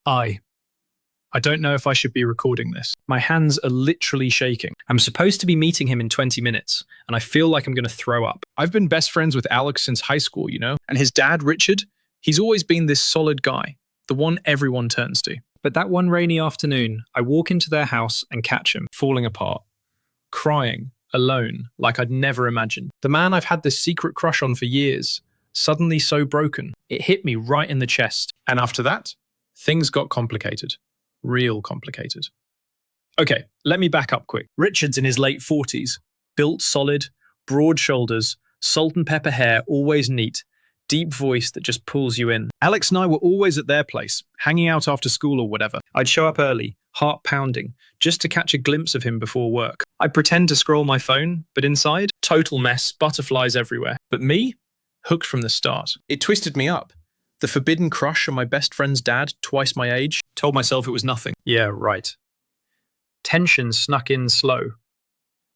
I don't know if I should be recording this. My hands are literally shaking. I'm supposed to be meeting him in 20 minutes, and I feel like I'm going to throw up. I've been best friends with Alex since high school, you know? And his dad, Richard, he's always been this solid guy, the one everyone turns to. But that one rainy afternoon, I walk into their house and catch him, falling apart, crying, alone, like I'd never imagined. The man I've had this secret crush on for years, suddenly so broken. It hit me right in the chest. And after that, things got complicated. Real complicated. Okay, let me back up quick. Richard's in his late 40s, built solid, broad shoulders, salt and pepper hair, always neat, deep voice that just pulls you in. Alex and I were always at their place, hanging out after school or whatever. I'd show up early, heart pounding, just to catch a glimpse of him before work. I'd pretend to scroll my phone, but inside, total mess, butterflies everywhere. But me? Hooked from the start. It twisted me up. The forbidden crush on my best friend's dad, twice my age, told myself it was nothing. Yeah, right. Tension snuck in slow.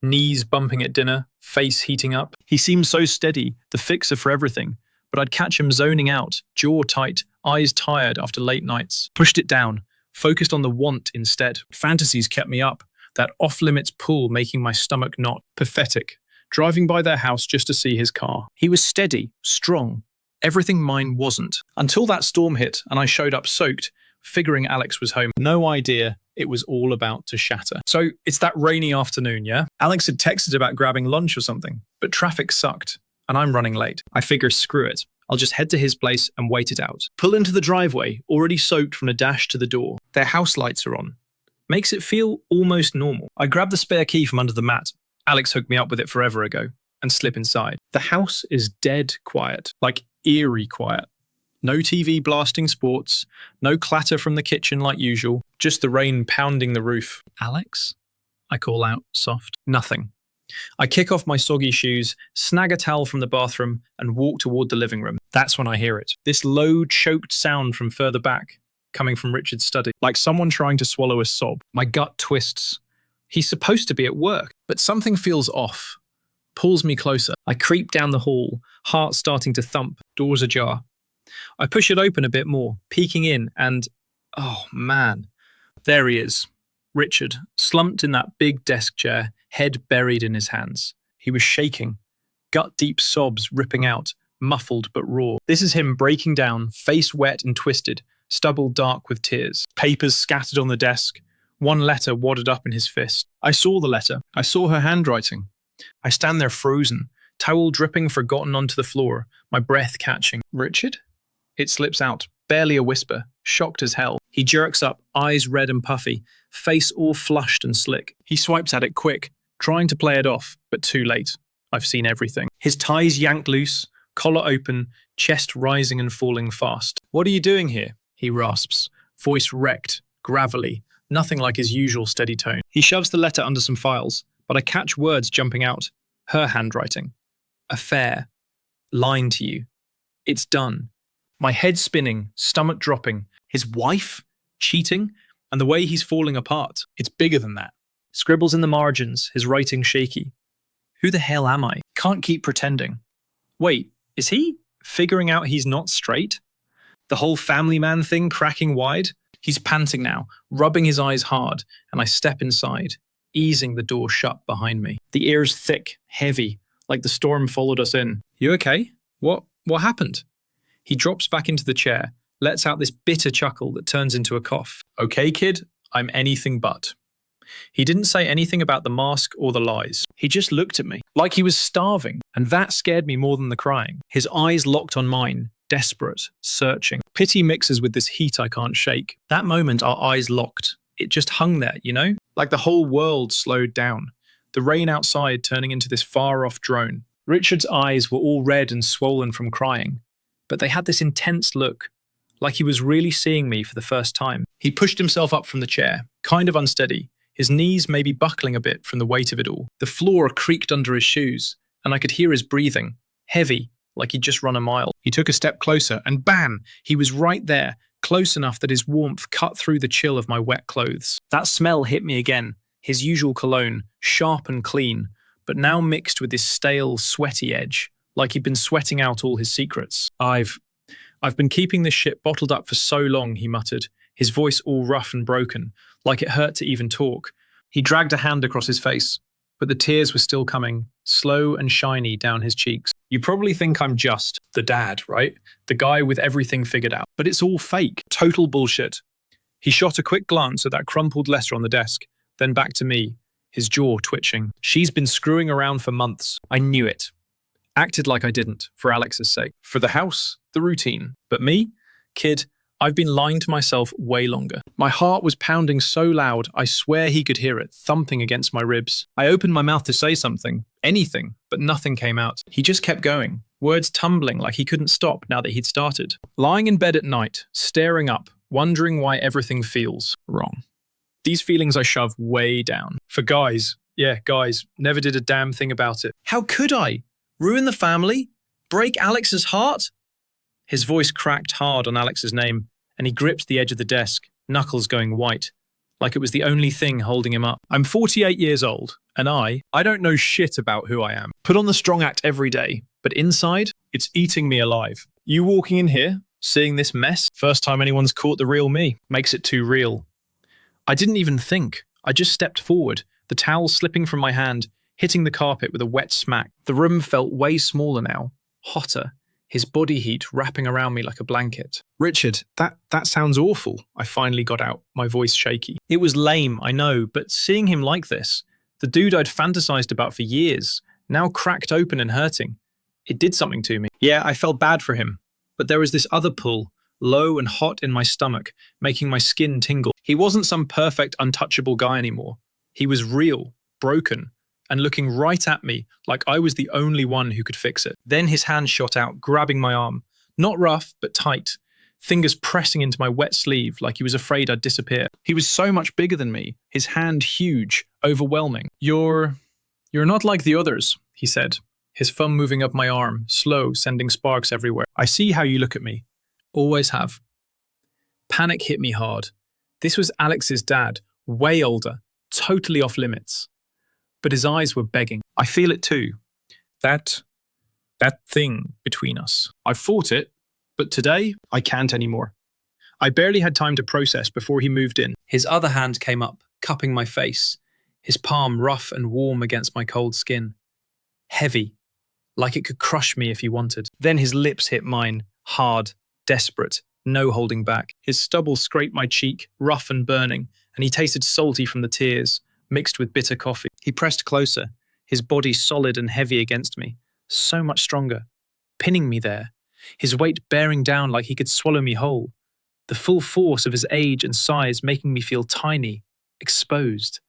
Knees bumping at dinner, face heating up. He seemed so steady, the fixer for everything, but I'd catch him zoning out, jaw tight, eyes tired after late nights. Pushed it down, focused on the want instead. Fantasies kept me up, that off-limits pull making my stomach knot. Pathetic. Driving by their house just to see his car. He was steady, strong. Everything mine wasn't. Until that storm hit and I showed up soaked, figuring Alex was home. No idea it was all about to shatter. So it's that rainy afternoon, yeah? Alex had texted about grabbing lunch or something, but traffic sucked and I'm running late. I figure screw it. I'll just head to his place and wait it out. Pull into the driveway, already soaked from the dash to the door. Their house lights are on. Makes it feel almost normal. I grab the spare key from under the mat. Alex hooked me up with it forever ago. And slip inside. The house is dead quiet, like eerie quiet. No TV blasting sports, no clatter from the kitchen like usual, just the rain pounding the roof. Alex? I call out, soft. Nothing. I kick off my soggy shoes, snag a towel from the bathroom, and walk toward the living room. That's when I hear it. This low, choked sound from further back, coming from Richard's study, like someone trying to swallow a sob. My gut twists. He's supposed to be at work, but something feels off. Pulls me closer. I creep down the hall, heart starting to thump, doors ajar. I push it open a bit more, peeking in, and oh man, there he is. Richard, slumped in that big desk chair, head buried in his hands. He was shaking, gut-deep sobs ripping out, muffled but raw. This is him breaking down, face wet and twisted, stubble dark with tears. Papers scattered on the desk, one letter wadded up in his fist. I saw the letter. I saw her handwriting. I stand there frozen, towel dripping forgotten onto the floor, my breath catching. Richard? It slips out, barely a whisper, shocked as hell. He jerks up, eyes red and puffy, face all flushed and slick. He swipes at it quick, trying to play it off, but too late. I've seen everything. His ties yanked loose, collar open, chest rising and falling fast. What are you doing here? He rasps, voice wrecked, gravelly, nothing like his usual steady tone. He shoves the letter under some files, but I catch words jumping out. Her handwriting. Affair. Lying to you. It's done. My head spinning, stomach dropping. His wife? Cheating? And the way he's falling apart. It's bigger than that. Scribbles in the margins, his writing shaky. Who the hell am I? Can't keep pretending. Wait, is he figuring out he's not straight? The whole family man thing cracking wide? He's panting now, rubbing his eyes hard, and I step inside, easing the door shut behind me. The air's thick, heavy, like the storm followed us in. You okay? What happened? He drops back into the chair, lets out this bitter chuckle that turns into a cough. Okay, kid, I'm anything but. He didn't say anything about the mask or the lies. He just looked at me, like he was starving, and that scared me more than the crying. His eyes locked on mine, desperate, searching. Pity mixes with this heat I can't shake. That moment our eyes locked. It just hung there, you know? Like the whole world slowed down. The rain outside turning into this far-off drone. Richard's eyes were all red and swollen from crying, but they had this intense look, like he was really seeing me for the first time. He pushed himself up from the chair, kind of unsteady, his knees maybe buckling a bit from the weight of it all. The floor creaked under his shoes, and I could hear his breathing, heavy, like he'd just run a mile. He took a step closer, and bam! He was right there, close enough that his warmth cut through the chill of my wet clothes. That smell hit me again, his usual cologne, sharp and clean, but now mixed with this stale, sweaty edge, like he'd been sweating out all his secrets. I've been keeping this shit bottled up for so long, he muttered, his voice all rough and broken, like it hurt to even talk. He dragged a hand across his face, but the tears were still coming, slow and shiny down his cheeks. You probably think I'm just the dad, right? The guy with everything figured out. But it's all fake. Total bullshit. He shot a quick glance at that crumpled letter on the desk, then back to me, his jaw twitching. She's been screwing around for months. I knew it. Acted like I didn't, for Alex's sake. For the house, the routine. But me? Kid, I've been lying to myself way longer. My heart was pounding so loud, I swear he could hear it, thumping against my ribs. I opened my mouth to say something, anything, but nothing came out. He just kept going, words tumbling like he couldn't stop now that he'd started. Lying in bed at night, staring up, wondering why everything feels wrong. These feelings I shove way down. For guys, never did a damn thing about it. How could I? Ruin the family? Break Alex's heart? His voice cracked hard on Alex's name, and he gripped the edge of the desk, knuckles going white, like it was the only thing holding him up. I'm 48 years old, and I don't know shit about who I am. Put on the strong act every day, but inside, it's eating me alive. You walking in here, seeing this mess, first time anyone's caught the real me, makes it too real. I didn't even think. I just stepped forward, the towel slipping from my hand, hitting the carpet with a wet smack. The room felt way smaller now, hotter, his body heat wrapping around me like a blanket. Richard, that sounds awful, I finally got out, my voice shaky. It was lame, I know, but seeing him like this, the dude I'd fantasized about for years, now cracked open and hurting, it did something to me. Yeah, I felt bad for him, but there was this other pull, low and hot in my stomach, making my skin tingle. He wasn't some perfect, untouchable guy anymore. He was real, broken, and looking right at me like I was the only one who could fix it. Then his hand shot out, grabbing my arm. Not rough, but tight. Fingers pressing into my wet sleeve like he was afraid I'd disappear. He was so much bigger than me, his hand huge, overwhelming. You're not like the others, he said, his thumb moving up my arm, slow, sending sparks everywhere. I see how you look at me. Always have. Panic hit me hard. This was Alex's dad, way older, totally off limits. But his eyes were begging. I feel it too. That thing between us. I fought it, but today I can't anymore. I barely had time to process before he moved in. His other hand came up, cupping my face, his palm rough and warm against my cold skin. Heavy, like it could crush me if he wanted. Then his lips hit mine, hard, desperate, no holding back. His stubble scraped my cheek, rough and burning, and he tasted salty from the tears, mixed with bitter coffee. He pressed closer, his body solid and heavy against me, so much stronger, pinning me there, his weight bearing down like he could swallow me whole, the full force of his age and size making me feel tiny, exposed,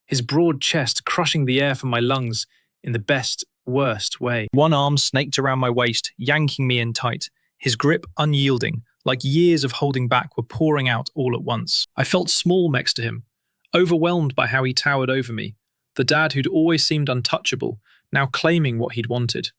his broad chest crushing the air from my lungs in the best, worst way. One arm snaked around my waist, yanking me in tight, his grip unyielding, like years of holding back were pouring out all at once. I felt small next to him, overwhelmed by how he towered over me, the dad who'd always seemed untouchable, now claiming what he'd wanted.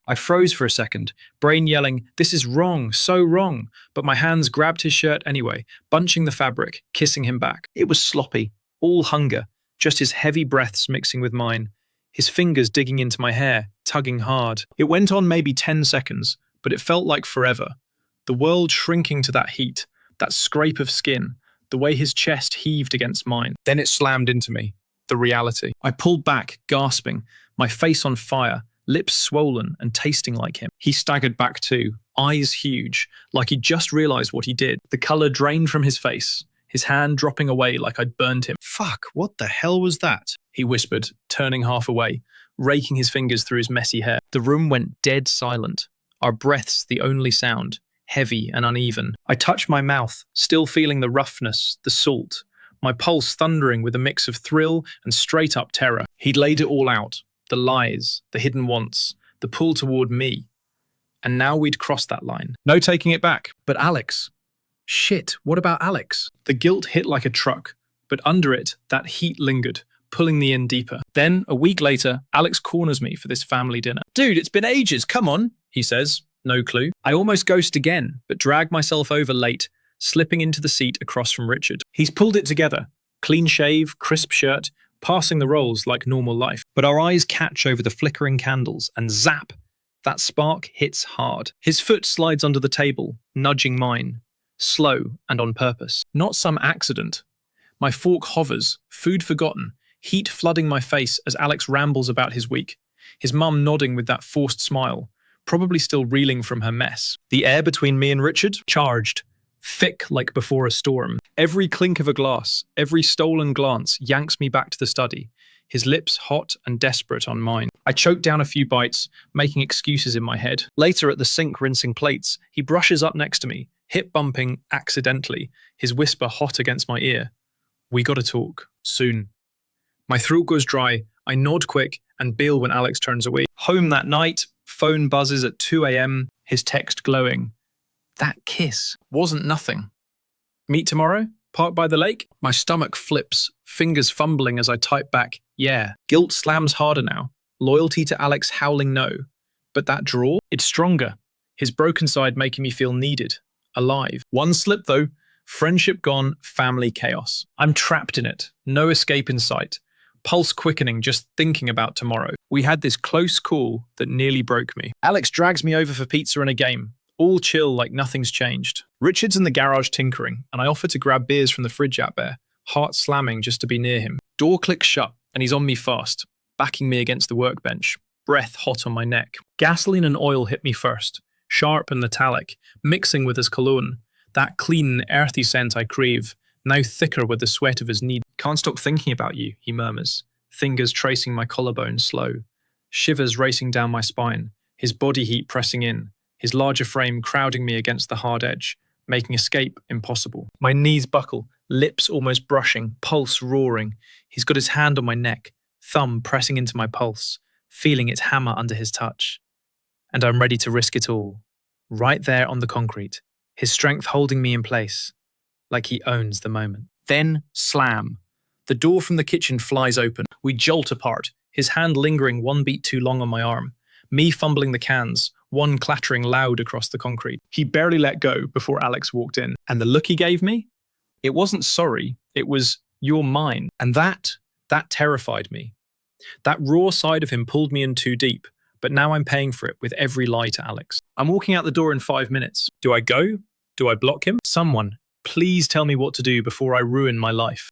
I froze for a second, brain yelling, "This is wrong, so wrong," but my hands grabbed his shirt anyway, bunching the fabric, kissing him back. It was sloppy, all hunger, just his heavy breaths mixing with mine, his fingers digging into my hair, tugging hard. It went on maybe 10 seconds, but it felt like forever. The world shrinking to that heat, that scrape of skin, the way his chest heaved against mine. Then it slammed into me, the reality. I pulled back, gasping, my face on fire, lips swollen and tasting like him. He staggered back too, eyes huge, like he'd just realized what he did. The color drained from his face, his hand dropping away like I'd burned him. "Fuck, what the hell was that?" he whispered, turning half away, raking his fingers through his messy hair. The room went dead silent, our breaths the only sound, heavy and uneven. I touched my mouth, still feeling the roughness, the salt, my pulse thundering with a mix of thrill and straight-up terror. He'd laid it all out, the lies, the hidden wants, the pull toward me. And now we'd crossed that line. No taking it back. But Alex. Shit, what about Alex? The guilt hit like a truck, but under it, that heat lingered, pulling me in deeper. Then, a week later, Alex corners me for this family dinner. "Dude, it's been ages, come on," he says. No clue. I almost ghost again, but drag myself over late, slipping into the seat across from Richard. He's pulled it together. Clean shave, crisp shirt, passing the roles like normal life. But our eyes catch over the flickering candles, and zap! That spark hits hard. His foot slides under the table, nudging mine. slow and on purpose. Not some accident. My fork hovers, food forgotten, heat flooding my face as Alex rambles about his week, his mum nodding with that forced smile, probably still reeling from her mess. The air between me and Richard, charged, thick like before a storm. Every clink of a glass, every stolen glance yanks me back to the study, his lips hot and desperate on mine. I choke down a few bites, making excuses in my head. Later at the sink rinsing plates, he brushes up next to me, hip bumping accidentally, his whisper hot against my ear. We gotta talk, soon. My throat goes dry, I nod quick and bail when Alex turns away. Home that night, phone buzzes at 2 a.m, his text glowing. That kiss wasn't nothing. Meet tomorrow? Park by the lake? My stomach flips, fingers fumbling as I type back, yeah. Guilt slams harder now. Loyalty to Alex howling no. But that draw? It's stronger. His broken side making me feel needed, alive. One slip though, friendship gone, family chaos. I'm trapped in it, no escape in sight. Pulse quickening just thinking about tomorrow. We had this close call that nearly broke me. Alex drags me over for pizza and a game. All chill like nothing's changed. Richard's in the garage tinkering, and I offer to grab beers from the fridge out there, heart slamming just to be near him. Door clicks shut, and he's on me fast, backing me against the workbench, breath hot on my neck. Gasoline and oil hit me first, sharp and metallic, mixing with his cologne, that clean, earthy scent I crave, now thicker with the sweat of his need. Can't stop thinking about you, he murmurs, fingers tracing my collarbone slow, shivers racing down my spine, his body heat pressing in, his larger frame crowding me against the hard edge, making escape impossible. My knees buckle, lips almost brushing, pulse roaring. He's got his hand on my neck, thumb pressing into my pulse, feeling its hammer under his touch. And I'm ready to risk it all. Right there on the concrete, his strength holding me in place, like he owns the moment. Then, slam. The door from the kitchen flies open. We jolt apart, his hand lingering one beat too long on my arm, me fumbling the cans, one clattering loud across the concrete. He barely let go before Alex walked in. And the look he gave me? It wasn't sorry, it was, you're mine. And that terrified me. That raw side of him pulled me in too deep, but now I'm paying for it with every lie to Alex. I'm walking out the door in 5 minutes. Do I go? Do I block him? Someone, please tell me what to do before I ruin my life.